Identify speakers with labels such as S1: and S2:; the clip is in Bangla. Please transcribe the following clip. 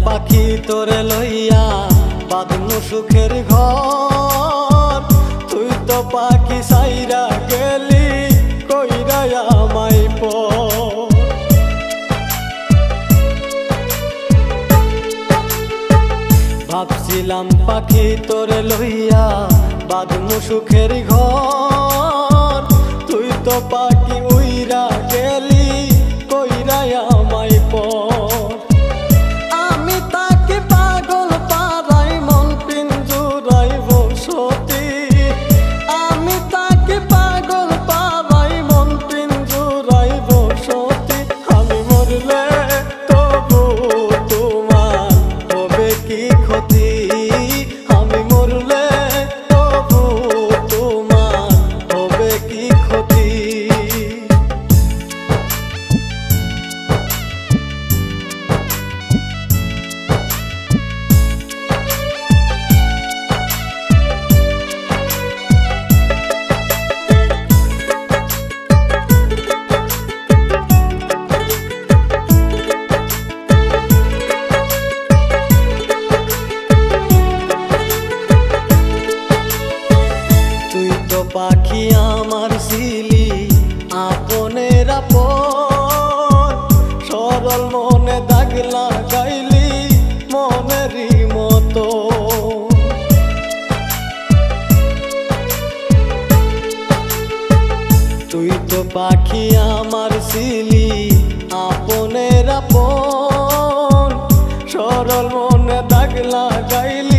S1: পাখি তোরে লইয়া বাঁধনু সুখের ঘর, তুই তো পাখি সাইরা গেলি কইরা আমায় পর। ভাবছিলাম পাখি তোরে লইয়া বাঁধনু সুখের ঘর, তুই তো পাখি উইরা গেলি কইরা আমায় পর। পাখি আমার ছিলি আপনের আপন, সরল মনে দাগ লাগাইলি মনেরই মতো। তুই তো পাখি আমার ছিলি আপনের আপন, সরল মনে দাগ লাগাইলি